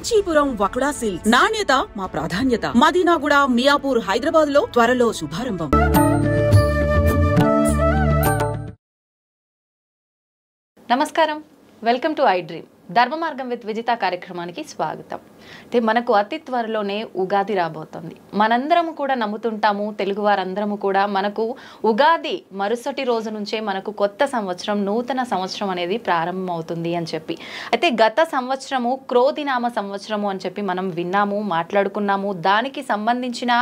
Kanchipuram వకుడా silks. నాణ్యత మా ప్రాధాన్యత. మదీనాగూడ, మియాపూర్, హైదరాబాద్ లో త్వరలో శుభారంభం. నమస్కారం, వెల్కమ్ టు ఐ డ్రీమ్. ధర్మ మార్గం విత్ విజిత కార్యక్రమానికి స్వాగతం. అంటే మనకు అతి త్వరలోనే ఉగాది రాబోతుంది. మనందరము కూడా నమ్ముతుంటాము, తెలుగు వారందరము కూడా మనకు ఉగాది మరుసటి రోజు నుంచే మనకు కొత్త సంవత్సరం, నూతన సంవత్సరం అనేది ప్రారంభం అవుతుంది అని చెప్పి. అయితే గత సంవత్సరము క్రోధినామ సంవత్సరము అని చెప్పి మనం విన్నాము, మాట్లాడుకున్నాము. దానికి సంబంధించిన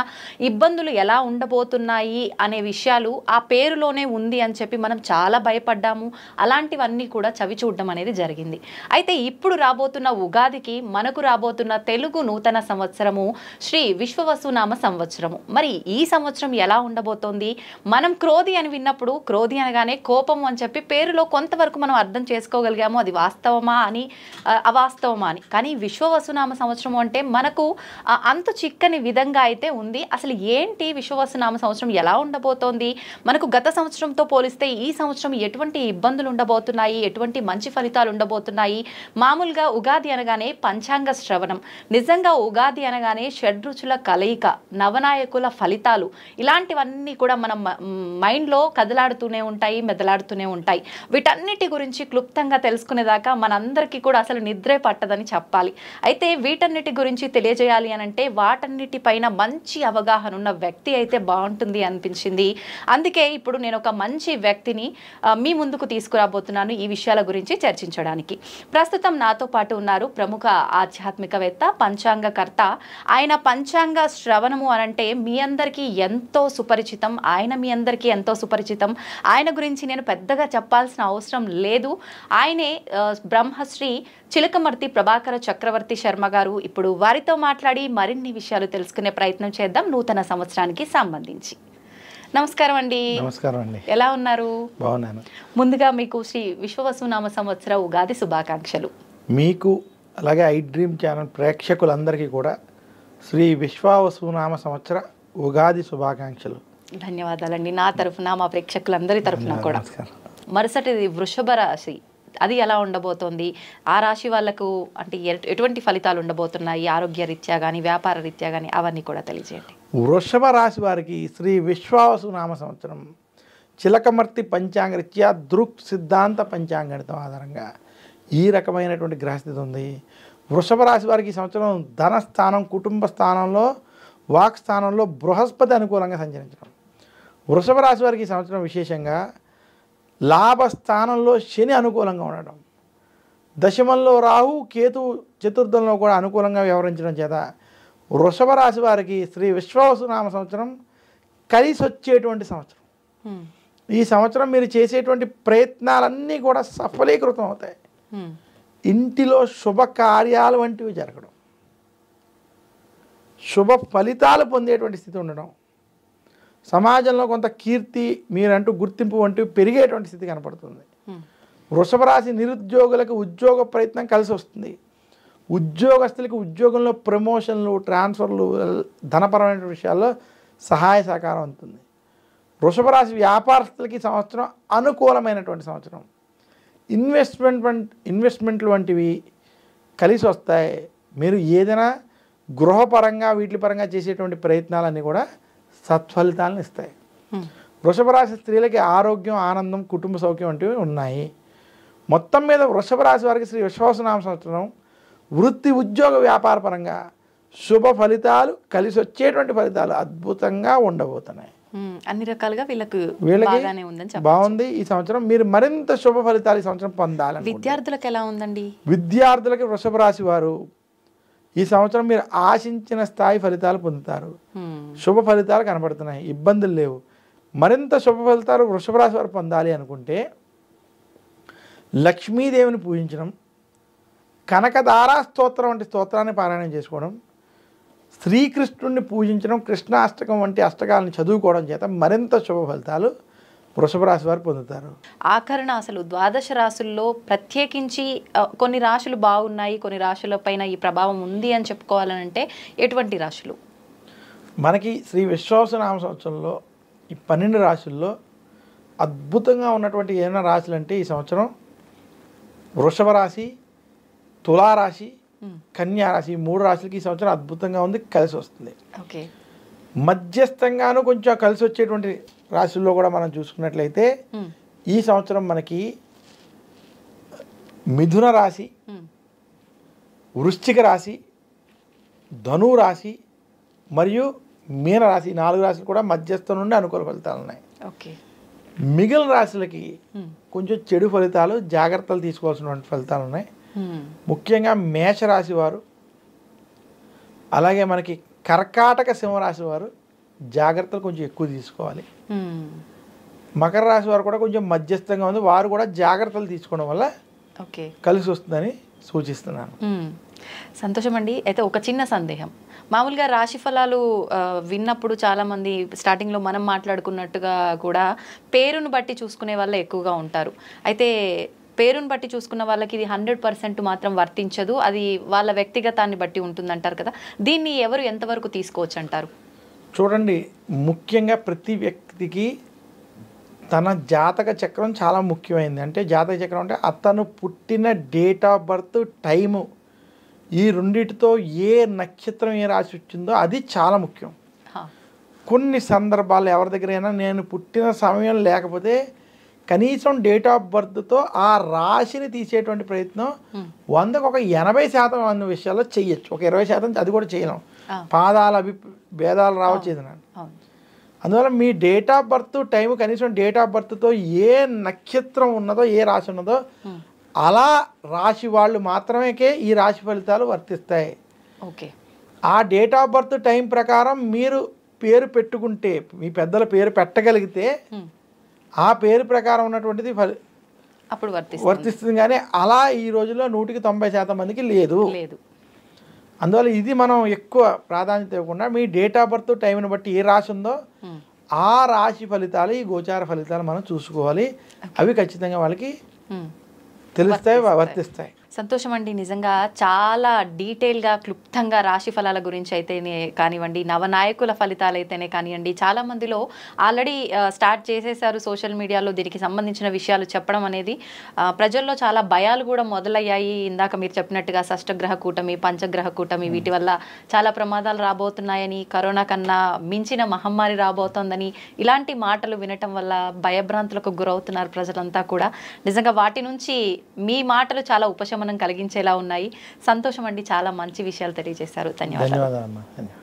ఇబ్బందులు ఎలా ఉండబోతున్నాయి అనే విషయాలు ఆ పేరులోనే ఉంది అని చెప్పి మనం చాలా భయపడ్డాము. అలాంటివన్నీ కూడా చవి చూడడం అనేది జరిగింది. అయితే ఇప్పుడు రాబోతున్న ఉగాదికి మనకు రాబోతున్న తెలుగు నూతన సంవత్సరము శ్రీ విశ్వవసునామ సంవత్సరము. మరి ఈ సంవత్సరం ఎలా ఉండబోతోంది? మనం క్రోధి అని విన్నప్పుడు క్రోధి అనగానే కోపము అని చెప్పి పేరులో కొంతవరకు మనం అర్థం చేసుకోగలిగాము. అది వాస్తవమా అని, అవాస్తవమా అని. కానీ విశ్వవసునామ సంవత్సరము అంటే మనకు అంతు చిక్కని విధంగా అయితే ఉంది. అసలు ఏంటి విశ్వవసునామ సంవత్సరం, ఎలా ఉండబోతోంది? మనకు గత సంవత్సరంతో పోలిస్తే ఈ సంవత్సరం ఎటువంటి ఇబ్బందులు ఉండబోతున్నాయి, ఎటువంటి మంచి ఫలితాలు ఉండబోతున్నాయి? మామూలుగా ఉగాది అనగానే పంచాంగ శ్రవణం, నిజంగా ఉగాది అనగానే షడ్రుచుల కలయిక, నవనాయకుల ఫలితాలు, ఇలాంటివన్నీ కూడా మన మైండ్లో కదలాడుతూనే ఉంటాయి, మెదలాడుతూనే ఉంటాయి. వీటన్నిటి గురించి క్లుప్తంగా తెలుసుకునేదాకా మనందరికీ కూడా అసలు నిద్రే పట్టదని చెప్పాలి. అయితే వీటన్నిటి గురించి తెలియజేయాలి అనంటే వాటన్నిటిపైన మంచి అవగాహన ఉన్న వ్యక్తి అయితే బాగుంటుంది అనిపించింది. అందుకే ఇప్పుడు నేను ఒక మంచి వ్యక్తిని మీ ముందుకు తీసుకురాబోతున్నాను ఈ విషయాల గురించి చర్చించడానికి. ప్రస్తుతం నాతో పాటు ఉన్నారు ప్రముఖ ఆధ్యాత్మికవేత్త, పంచాంగకర్త. ఆయన పంచాంగ శ్రవణము అనంటే మీ అందరికీ ఎంతో సుపరిచితం. ఆయన మీ అందరికీ ఎంతో సుపరిచితం. ఆయన గురించి నేను పెద్దగా చెప్పాల్సిన అవసరం లేదు. ఆయనే బ్రహ్మశ్రీ చిలకమర్తి ప్రభాకర చక్రవర్తి శర్మ గారు. ఇప్పుడు వారితో మాట్లాడి మరిన్ని విషయాలు తెలుసుకునే ప్రయత్నం చేద్దాం నూతన సంవత్సరానికి సంబంధించి. నమస్కారం అండి. నమస్కారం అండి. ఎలా ఉన్నారు? బాగున్నాను. ముందుగా మీకు శ్రీ విశ్వవసునామ సంవత్సర ఉగాది శుభాకాంక్షలు. మీకు అలాగే ఐ డ్రీమ్ ఛానల్ ప్రేక్షకులందరికీ కూడా శ్రీ విశ్వవసునామ సంవత్సర ఉగాది శుభాకాంక్షలు. ధన్యవాదాలండి. నా తరఫున, మా ప్రేక్షకులందరి తరఫున కూడా. మరుసటిది వృషభ రాశి, అది ఎలా ఉండబోతోంది? ఆ రాశి వాళ్ళకు అంటే ఎటువంటి ఫలితాలు ఉండబోతున్నాయి? ఆరోగ్య రీత్యా కానీ, వ్యాపార రీత్యా కానీ, అవన్నీ కూడా తెలియజేయండి. వృషభ రాశి వారికి శ్రీ విశ్వవసునామ సంవత్సరం చిలకమర్తి పంచాంగ రీత్యా దృక్ సిద్ధాంత పంచాంగణితం ఆధారంగా ఈ రకమైనటువంటి గ్రహస్థితి ఉంది. వృషభ రాశి వారికి ఈ సంవత్సరం ధనస్థానం, కుటుంబ స్థానంలో, వాక్ స్థానంలో బృహస్పతి అనుకూలంగా సంచరించడం. వృషభ రాశి వారికి ఈ సంవత్సరం విశేషంగా లాభస్థానంలో శని అనుకూలంగా ఉండడం, దశమంలో రాహు, కేతు చతుర్థంలో కూడా అనుకూలంగా వ్యవహరించడం చేత వృషభ రాశి వారికి శ్రీ విశ్వవసునామ సంవత్సరం కలిసి వచ్చేటువంటి సంవత్సరం. ఈ సంవత్సరం మీరు చేసేటువంటి ప్రయత్నాలన్నీ కూడా సఫలీకృతం అవుతాయి. ఇంటిలో శుభకార్యాలు వంటివి జరగడం, శుభ ఫలితాలు పొందేటువంటి స్థితి ఉండడం, సమాజంలో కొంత కీర్తి, మీరంటూ గుర్తింపు వంటివి పెరిగేటువంటి స్థితి కనపడుతుంది. వృషభ రాశి నిరుద్యోగులకు ఉద్యోగ ప్రయత్నం కలిసి వస్తుంది. ఉద్యోగస్తులకు ఉద్యోగంలో ప్రమోషన్లు, ట్రాన్స్ఫర్లు, ధనపరమైన విషయాల్లో సహాయ సహకారం ఉంటుంది. వృషభ రాశి వ్యాపారస్తులకి సంవత్సరం అనుకూలమైనటువంటి సంవత్సరం. ఇన్వెస్ట్మెంట్లు వంటివి కలిసి వస్తాయి. మీరు ఏదైనా గృహపరంగా, వీటి పరంగా చేసేటువంటి ప్రయత్నాలన్నీ కూడా సత్ఫలితాలను ఇస్తాయి. వృషభ రాశి స్త్రీలకి ఆరోగ్యం, ఆనందం, కుటుంబ సౌఖ్యం వంటివి ఉన్నాయి. మొత్తం మీద వృషభ రాశి వారికి శ్రీ విశ్వవసునామ సంవత్సరం వృత్తి, ఉద్యోగ, వ్యాపార పరంగా శుభ ఫలితాలు, కలిసి వచ్చేటువంటి ఫలితాలు అద్భుతంగా ఉండబోతున్నాయి. అన్ని రకాలుగా వీళ్ళకి బాగుంది. ఈ సంవత్సరం మీరు మరింత శుభ ఫలితాలు ఈ సంవత్సరం పొందాలని. విద్యార్థులకు ఎలా ఉందండి? విద్యార్థులకి వృషభ రాశి వారు ఈ సంవత్సరం మీరు ఆశించిన స్థాయి ఫలితాలు పొందుతారు. శుభ ఫలితాలు కనబడుతున్నాయి, ఇబ్బందులు లేవు. మరింత శుభ ఫలితాలు వృషభ రాశి వారు పొందాలి అనుకుంటే లక్ష్మీదేవిని పూజించడం, కనకదారా స్తోత్రం వంటి స్తోత్రాన్ని పారాయణం చేసుకోవడం, శ్రీకృష్ణుడిని పూజించడం, కృష్ణాష్టకం వంటి అష్టకాలను చదువుకోవడం చేత మరింత శుభ ఫలితాలు వృషభ రాశి వారు పొందుతారు. ఆఖరణ అసలు ద్వాదశ రాశుల్లో ప్రత్యేకించి కొన్ని రాశులు బాగున్నాయి, కొన్ని రాశుల పైన ఈ ప్రభావం ఉంది అని చెప్పుకోవాలంటే ఎటువంటి రాశులు? మనకి శ్రీ విశ్వవసునామ సంవత్సరంలో ఈ 12 రాశుల్లో అద్భుతంగా ఉన్నటువంటి ఏమైనా రాశులు అంటే ఈ సంవత్సరం వృషభ రాశి, తులారాశి, కన్యా రాశి, ఈ 3 రాశులకి ఈ సంవత్సరం అద్భుతంగా ఉంది, కలిసి వస్తుంది. ఓకే. మధ్యస్థంగాను కొంచెం కలిసి వచ్చేటువంటి రాశుల్లో కూడా మనం చూసుకున్నట్లయితే ఈ సంవత్సరం మనకి మిథున రాశి, వృశ్చిక రాశి, ధను రాశి మరియు మీన రాశి, 4 రాశులు కూడా మధ్యస్థం నుండి అనుకూల ఫలితాలు ఉన్నాయి. ఓకే. మిగిలిన రాశులకి కొంచెం చెడు ఫలితాలు, జాగ్రత్తలు తీసుకోవాల్సినటువంటి ఫలితాలు ఉన్నాయి. ముఖ్యంగా మేషరాశి వారు, అలాగే మనకి కర్కాటక సింహరాశి వారు జాగ్రత్తలు కొంచెం ఎక్కువ తీసుకోవాలి. మకర రాశి వారు కూడా కొంచెం మధ్యస్థంగా ఉంది, వారు కూడా జాగ్రత్తలు తీసుకోవడం వల్ల కలిసి వస్తుందని సూచిస్తున్నాను. సంతోషం అండి. అయితే ఒక చిన్న సందేహం, మామూలుగా రాశి ఫలాలు విన్నప్పుడు చాలామంది స్టార్టింగ్లో మనం మాట్లాడుకున్నట్టుగా కూడా పేరును బట్టి చూసుకునే వాళ్ళే ఎక్కువగా ఉంటారు. అయితే పేరును బట్టి చూసుకున్న వాళ్ళకి ఇది 100% మాత్రం వర్తించదు, అది వాళ్ళ వ్యక్తిగతాన్ని బట్టి ఉంటుందంటారు కదా, దీన్ని ఎవరు ఎంతవరకు తీసుకోవచ్చు అంటారు? చూడండి, ముఖ్యంగా ప్రతి వ్యక్తికి తన జాతక చక్రం చాలా ముఖ్యమైనది. అంటే జాతక చక్రం అంటే అతను పుట్టిన డేట్ ఆఫ్ బర్త్, టైము, ఈ రెండిటితో ఏ నక్షత్రం ఏ రాశి వచ్చిందో అది చాలా ముఖ్యం. కొన్ని సందర్భాలు ఎవరి దగ్గరైనా నేను పుట్టిన సమయం లేకపోతే కనీసం డేట్ ఆఫ్ బర్త్తో ఆ రాశిని తీసేటువంటి ప్రయత్నం 100కు ఒక 80% అన్న విషయాల్లో చెయ్యొచ్చు. ఒక 20% అది కూడా చేయలేం, పాదాల భేదాలు రావచ్చు ఏదైనా. అందువల్ల మీ డేట్ ఆఫ్ బర్త్ టైం, కనీసం డేట్ ఆఫ్ బర్త్తో ఏ నక్షత్రం ఉన్నదో, ఏ రాశి ఉన్నదో అలా రాశి వాళ్ళు మాత్రమే ఈ రాశి ఫలితాలు వర్తిస్తాయి. ఓకే. ఆ డేట్ ఆఫ్ బర్త్ టైం ప్రకారం మీరు పేరు పెట్టుకుంటే, మీ పెద్దల పేరు పెట్టగలిగితే ఆ పేరు ప్రకారం ఉన్నటువంటిది అప్పుడు వర్తిస్తుంది. కానీ అలా ఈ రోజుల్లో 100% మందికి లేదు. అందువల్ల ఇది మనం ఎక్కువ ప్రాధాన్యత ఇవ్వకుండా మీ డేట్ ఆఫ్ బర్త్ టైంని బట్టి ఏ రాశి ఉందో ఆ రాశి ఫలితాలు, ఈ గోచార ఫలితాలు మనం చూసుకోవాలి. అవి ఖచ్చితంగా వాళ్ళకి తెలుస్తాయి, వర్తిస్తాయి. సంతోషం అండి. నిజంగా చాలా డీటెయిల్గా, క్లుప్తంగా రాశి ఫలాల గురించి అయితేనే కానివ్వండి, నవనాయకుల ఫలితాలు అయితేనే కానివ్వండి, చాలా మందిలో ఆల్రెడీ స్టార్ట్ చేసేసారు సోషల్ మీడియాలో దీనికి సంబంధించిన విషయాలు చెప్పడం అనేది. ప్రజల్లో చాలా భయాలు కూడా మొదలయ్యాయి. ఇందాక మీరు చెప్పినట్టుగా షష్టగ్రహ కూటమి, పంచగ్రహ కూటమి, వీటి వల్ల చాలా ప్రమాదాలు రాబోతున్నాయని, కరోనా కన్నా మించిన మహమ్మారి రాబోతోందని, ఇలాంటి మాటలు వినటం వల్ల భయభ్రాంతులకు గురవుతున్నారు ప్రజలంతా కూడా. నిజంగా వాటి నుంచి మీ మాటలు చాలా ఉపశమనం కలిగించేలా ఉన్నాయి. సంతోషం అండి, చాలా మంచి విషయాలు తెలియజేశారు. ధన్యవాదాలు.